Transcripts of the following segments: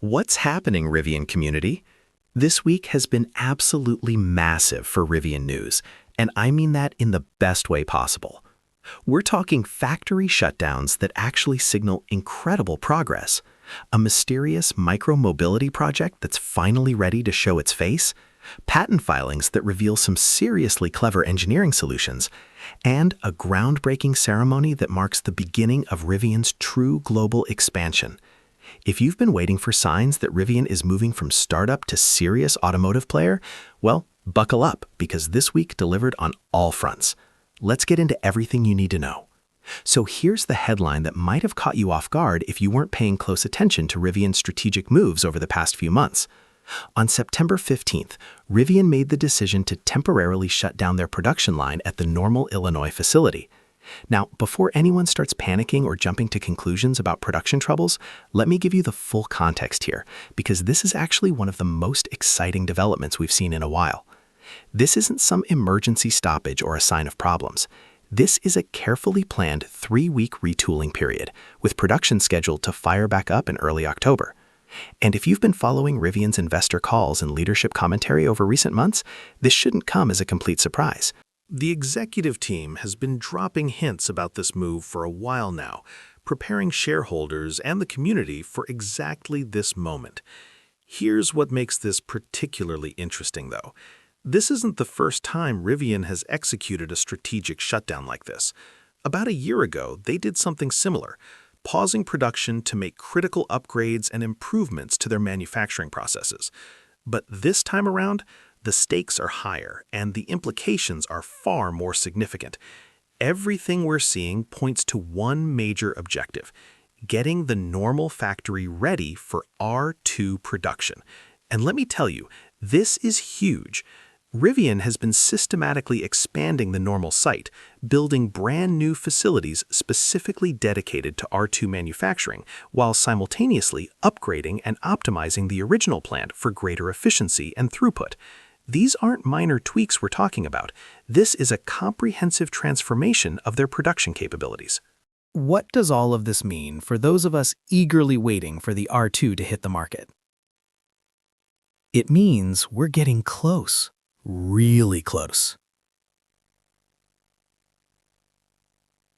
What's happening, Rivian community? This week has been absolutely massive for Rivian news, and I mean that in the best way possible. We're talking factory shutdowns that actually signal incredible progress, a mysterious micromobility project that's finally ready to show its face, patent filings that reveal some seriously clever engineering solutions, and a groundbreaking ceremony that marks the beginning of Rivian's true global expansion. If you've been waiting for signs that Rivian is moving from startup to serious automotive player, well, buckle up, because this week delivered on all fronts. Let's get into everything you need to know. So here's the headline that might have caught you off guard if you weren't paying close attention to Rivian's strategic moves over the past few months. On September 15th, Rivian made the decision to temporarily shut down their production line at the Normal, Illinois facility. Now, before anyone starts panicking or jumping to conclusions about production troubles, let me give you the full context here, because this is actually one of the most exciting developments we've seen in a while. This isn't some emergency stoppage or a sign of problems. This is a carefully planned 3-week retooling period, with production scheduled to fire back up in early October. And if you've been following Rivian's investor calls and leadership commentary over recent months, this shouldn't come as a complete surprise. The executive team has been dropping hints about this move for a while now, preparing shareholders and the community for exactly this moment. Here's what makes this particularly interesting, though. This isn't the first time Rivian has executed a strategic shutdown like this. About a year ago, they did something similar, pausing production to make critical upgrades and improvements to their manufacturing processes. But this time around, the stakes are higher and the implications are far more significant. Everything we're seeing points to one major objective: getting the Normal factory ready for R2 production. And let me tell you, this is huge. Rivian has been systematically expanding the Normal site, building brand new facilities specifically dedicated to R2 manufacturing, while simultaneously upgrading and optimizing the original plant for greater efficiency and throughput. These aren't minor tweaks we're talking about. This is a comprehensive transformation of their production capabilities. What does all of this mean for those of us eagerly waiting for the R2 to hit the market? It means we're getting close, really close.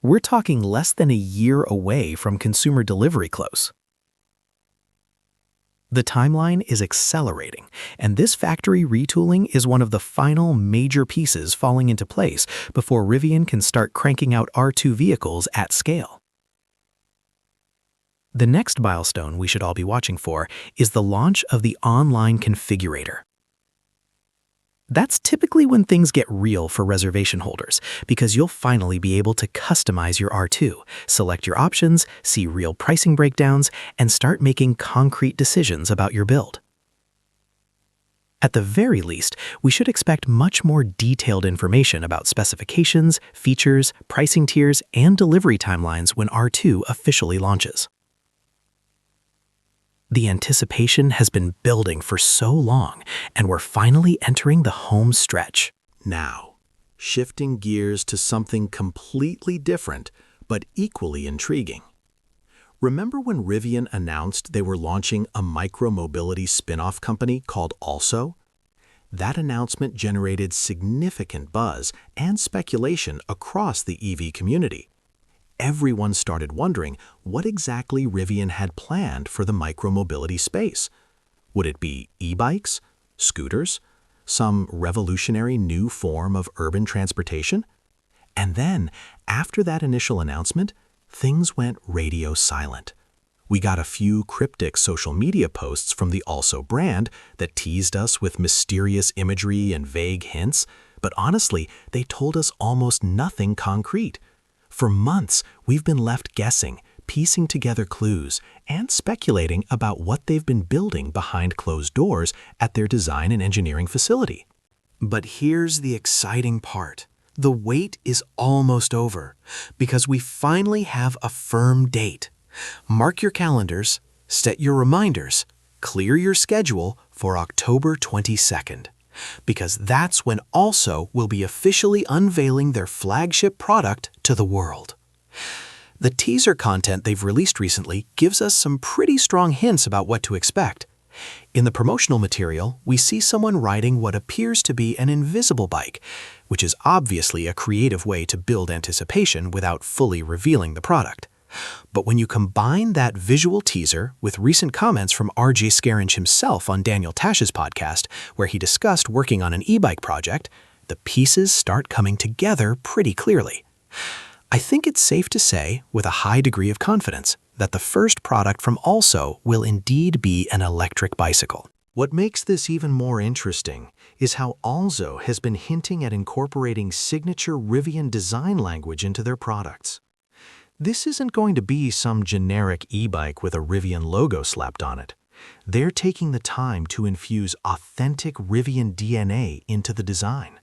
We're talking less than a year away from consumer delivery close. The timeline is accelerating, and this factory retooling is one of the final major pieces falling into place before Rivian can start cranking out R2 vehicles at scale. The next milestone we should all be watching for is the launch of the online configurator. That's typically when things get real for reservation holders, because you'll finally be able to customize your R2, select your options, see real pricing breakdowns, and start making concrete decisions about your build. At the very least, we should expect much more detailed information about specifications, features, pricing tiers, and delivery timelines when R2 officially launches. The anticipation has been building for so long, and we're finally entering the home stretch. Now, shifting gears to something completely different, but equally intriguing. Remember when Rivian announced they were launching a micromobility spin-off company called Also? That announcement generated significant buzz and speculation across the EV community. Everyone started wondering what exactly Rivian had planned for the micromobility space. Would it be e-bikes, scooters, some revolutionary new form of urban transportation? And then, after that initial announcement, things went radio silent. We got a few cryptic social media posts from the Also brand that teased us with mysterious imagery and vague hints, but honestly, they told us almost nothing concrete. For months, we've been left guessing, piecing together clues, and speculating about what they've been building behind closed doors at their design and engineering facility. But here's the exciting part. The wait is almost over, because we finally have a firm date. Mark your calendars, set your reminders, clear your schedule for October 22nd. Because that's when Also will be officially unveiling their flagship product to the world. The teaser content they've released recently gives us some pretty strong hints about what to expect. In the promotional material, we see someone riding what appears to be an invisible bike, which is obviously a creative way to build anticipation without fully revealing the product. But when you combine that visual teaser with recent comments from R.J. Scaringe himself on Daniel Tash's podcast, where he discussed working on an e-bike project, the pieces start coming together pretty clearly. I think it's safe to say, with a high degree of confidence, that the first product from Also will indeed be an electric bicycle. What makes this even more interesting is how Also has been hinting at incorporating signature Rivian design language into their products. This isn't going to be some generic e-bike with a Rivian logo slapped on it. They're taking the time to infuse authentic Rivian DNA into the design.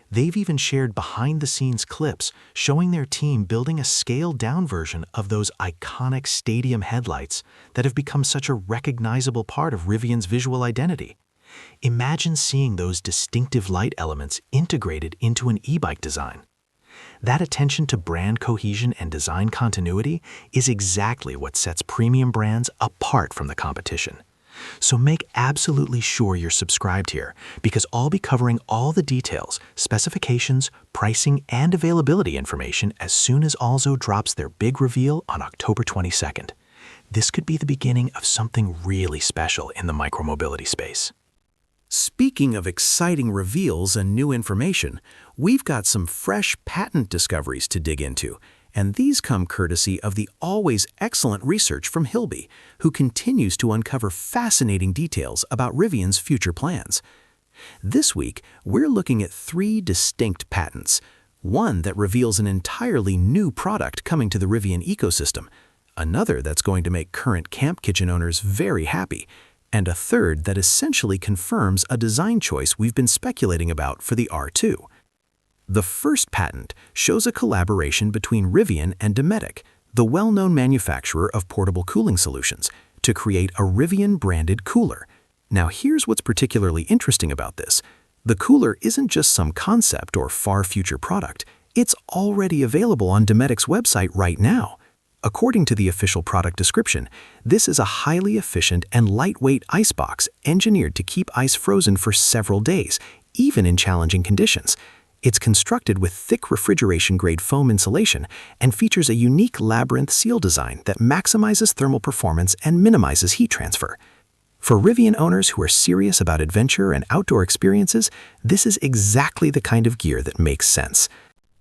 They've even shared behind-the-scenes clips showing their team building a scaled-down version of those iconic stadium headlights that have become such a recognizable part of Rivian's visual identity. Imagine seeing those distinctive light elements integrated into an e-bike design. That attention to brand cohesion and design continuity is exactly what sets premium brands apart from the competition. So make absolutely sure you're subscribed here, because I'll be covering all the details, specifications, pricing, and availability information as soon as Also drops their big reveal on October 22nd. This could be the beginning of something really special in the micromobility space. Speaking of exciting reveals and new information, we've got some fresh patent discoveries to dig into, and these come courtesy of the always excellent research from Hilby, who continues to uncover fascinating details about Rivian's future plans. This week, we're looking at 3 distinct patents, one that reveals an entirely new product coming to the Rivian ecosystem, another that's going to make current camp kitchen owners very happy, and a third that essentially confirms a design choice we've been speculating about for the R2. The first patent shows a collaboration between Rivian and Dometic, the well-known manufacturer of portable cooling solutions, to create a Rivian-branded cooler. Now here's what's particularly interesting about this. The cooler isn't just some concept or far-future product. It's already available on Dometic's website right now. According to the official product description, this is a highly efficient and lightweight icebox engineered to keep ice frozen for several days, even in challenging conditions. It's constructed with thick refrigeration-grade foam insulation and features a unique labyrinth seal design that maximizes thermal performance and minimizes heat transfer. For Rivian owners who are serious about adventure and outdoor experiences, this is exactly the kind of gear that makes sense.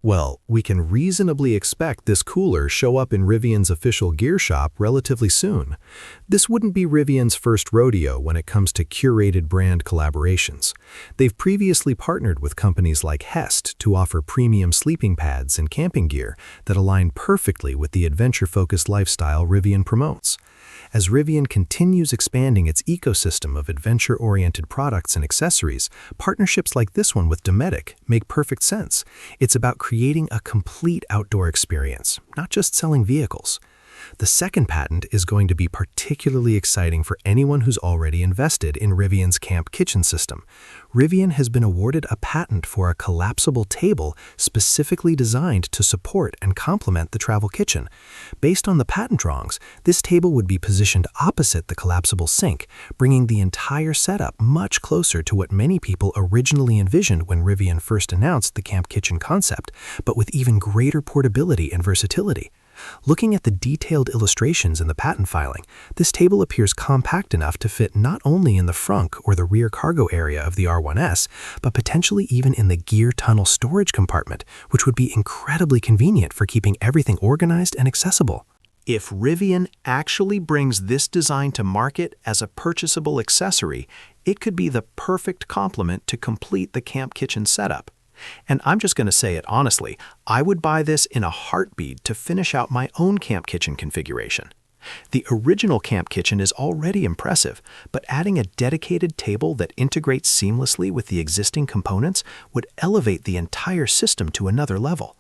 Well, we can reasonably expect this cooler show up in Rivian's official gear shop relatively soon. This wouldn't be Rivian's first rodeo when it comes to curated brand collaborations. They've previously partnered with companies like Hest to offer premium sleeping pads and camping gear that align perfectly with the adventure-focused lifestyle Rivian promotes. As Rivian continues expanding its ecosystem of adventure-oriented products and accessories, partnerships like this one with Dometic make perfect sense. It's about creating a complete outdoor experience, not just selling vehicles. The second patent is going to be particularly exciting for anyone who's already invested in Rivian's camp kitchen system. Rivian has been awarded a patent for a collapsible table specifically designed to support and complement the travel kitchen. Based on the patent drawings, this table would be positioned opposite the collapsible sink, bringing the entire setup much closer to what many people originally envisioned when Rivian first announced the camp kitchen concept, but with even greater portability and versatility. Looking at the detailed illustrations in the patent filing, this table appears compact enough to fit not only in the front or the rear cargo area of the R1S, but potentially even in the gear tunnel storage compartment, which would be incredibly convenient for keeping everything organized and accessible. If Rivian actually brings this design to market as a purchasable accessory, it could be the perfect complement to complete the camp kitchen setup. And I'm just going to say it honestly, I would buy this in a heartbeat to finish out my own camp kitchen configuration. The original camp kitchen is already impressive, but adding a dedicated table that integrates seamlessly with the existing components would elevate the entire system to another level.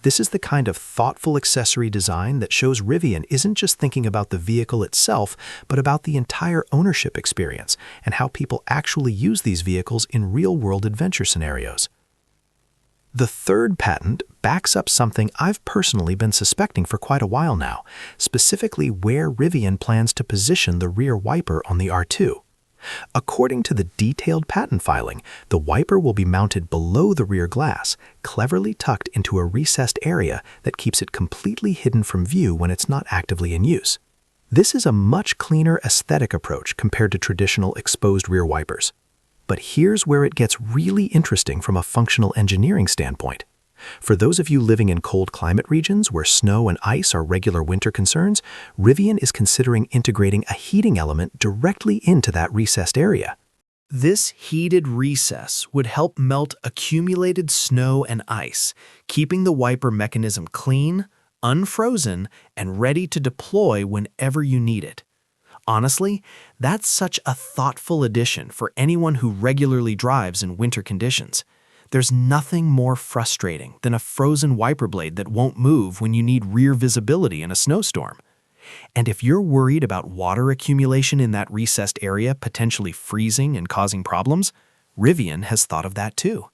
This is the kind of thoughtful accessory design that shows Rivian isn't just thinking about the vehicle itself, but about the entire ownership experience and how people actually use these vehicles in real-world adventure scenarios. The third patent backs up something I've personally been suspecting for quite a while now, specifically where Rivian plans to position the rear wiper on the R2. According to the detailed patent filing, the wiper will be mounted below the rear glass, cleverly tucked into a recessed area that keeps it completely hidden from view when it's not actively in use. This is a much cleaner aesthetic approach compared to traditional exposed rear wipers. But here's where it gets really interesting from a functional engineering standpoint. For those of you living in cold climate regions where snow and ice are regular winter concerns, Rivian is considering integrating a heating element directly into that recessed area. This heated recess would help melt accumulated snow and ice, keeping the wiper mechanism clean, unfrozen, and ready to deploy whenever you need it. Honestly, that's such a thoughtful addition for anyone who regularly drives in winter conditions. There's nothing more frustrating than a frozen wiper blade that won't move when you need rear visibility in a snowstorm. And if you're worried about water accumulation in that recessed area potentially freezing and causing problems, Rivian has thought of that too.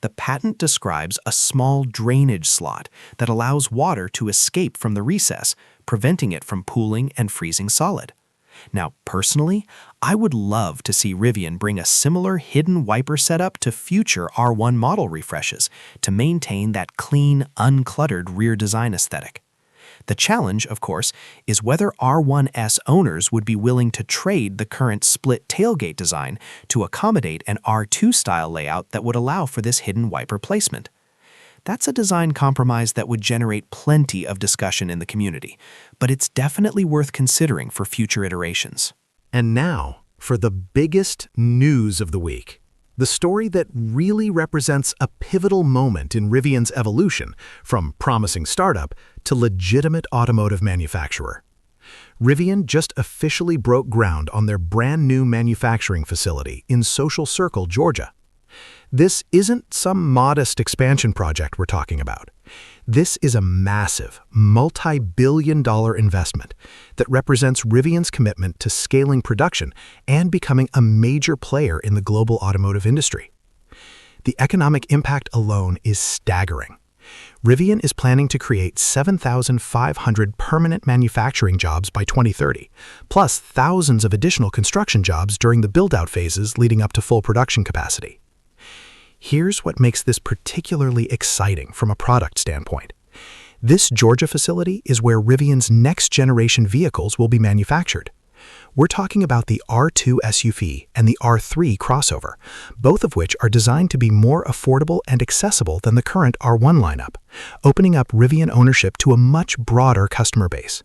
The patent describes a small drainage slot that allows water to escape from the recess, preventing it from pooling and freezing solid. Now, personally, I would love to see Rivian bring a similar hidden wiper setup to future R1 model refreshes to maintain that clean, uncluttered rear design aesthetic. The challenge, of course, is whether R1S owners would be willing to trade the current split tailgate design to accommodate an R2-style layout that would allow for this hidden wiper placement. That's a design compromise that would generate plenty of discussion in the community, but it's definitely worth considering for future iterations. And now, for the biggest news of the week. The story that really represents a pivotal moment in Rivian's evolution from promising startup to legitimate automotive manufacturer. Rivian just officially broke ground on their brand new manufacturing facility in Social Circle, Georgia. This isn't some modest expansion project we're talking about. This is a massive, multi-billion-dollar investment that represents Rivian's commitment to scaling production and becoming a major player in the global automotive industry. The economic impact alone is staggering. Rivian is planning to create 7,500 permanent manufacturing jobs by 2030, plus thousands of additional construction jobs during the build-out phases leading up to full production capacity. Here's what makes this particularly exciting from a product standpoint. This Georgia facility is where Rivian's next-generation vehicles will be manufactured. We're talking about the R2 SUV and the R3 crossover, both of which are designed to be more affordable and accessible than the current R1 lineup, opening up Rivian ownership to a much broader customer base.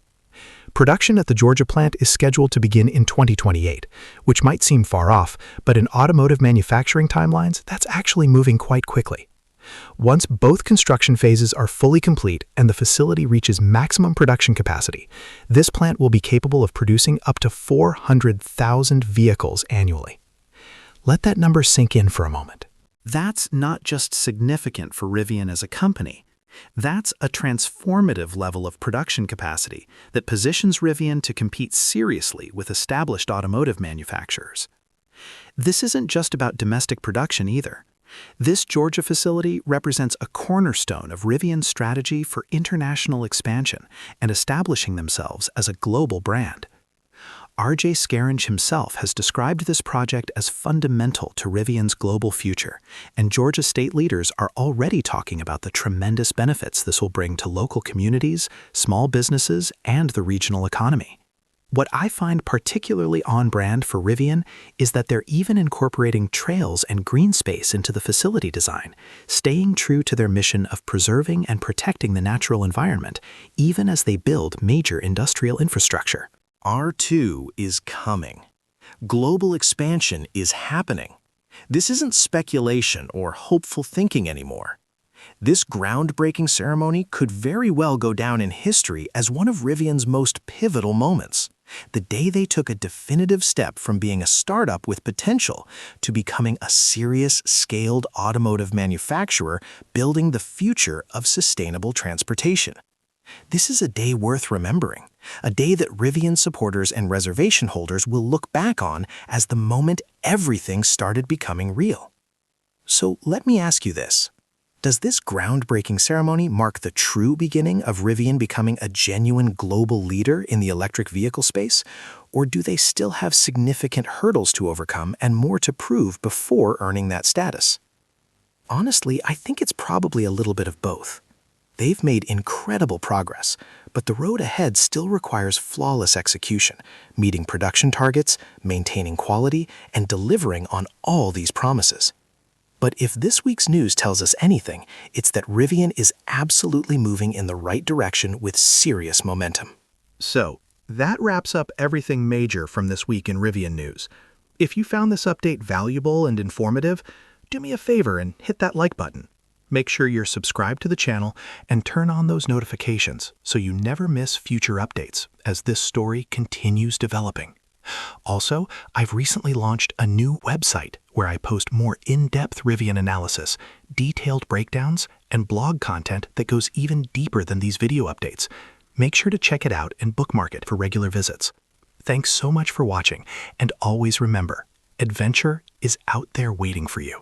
Production at the Georgia plant is scheduled to begin in 2028, which might seem far off, but in automotive manufacturing timelines, that's actually moving quite quickly. Once both construction phases are fully complete and the facility reaches maximum production capacity, this plant will be capable of producing up to 400,000 vehicles annually. Let that number sink in for a moment. That's not just significant for Rivian as a company. That's a transformative level of production capacity that positions Rivian to compete seriously with established automotive manufacturers. This isn't just about domestic production either. This Georgia facility represents a cornerstone of Rivian's strategy for international expansion and establishing themselves as a global brand. R.J. Scaringe himself has described this project as fundamental to Rivian's global future, and Georgia state leaders are already talking about the tremendous benefits this will bring to local communities, small businesses, and the regional economy. What I find particularly on brand for Rivian is that they're even incorporating trails and green space into the facility design, staying true to their mission of preserving and protecting the natural environment, even as they build major industrial infrastructure. R2 is coming. Global expansion is happening. This isn't speculation or hopeful thinking anymore. This groundbreaking ceremony could very well go down in history as one of Rivian's most pivotal moments. The day they took a definitive step from being a startup with potential to becoming a serious, scaled automotive manufacturer building the future of sustainable transportation. This is a day worth remembering, a day that Rivian supporters and reservation holders will look back on as the moment everything started becoming real. So let me ask you this. Does this groundbreaking ceremony mark the true beginning of Rivian becoming a genuine global leader in the electric vehicle space? Or do they still have significant hurdles to overcome and more to prove before earning that status? Honestly, I think it's probably a little bit of both. They've made incredible progress, but the road ahead still requires flawless execution, meeting production targets, maintaining quality, and delivering on all these promises. But if this week's news tells us anything, it's that Rivian is absolutely moving in the right direction with serious momentum. So, that wraps up everything major from this week in Rivian news. If you found this update valuable and informative, do me a favor and hit that like button. Make sure you're subscribed to the channel and turn on those notifications so you never miss future updates as this story continues developing. Also, I've recently launched a new website where I post more in-depth Rivian analysis, detailed breakdowns, and blog content that goes even deeper than these video updates. Make sure to check it out and bookmark it for regular visits. Thanks so much for watching, and always remember, adventure is out there waiting for you.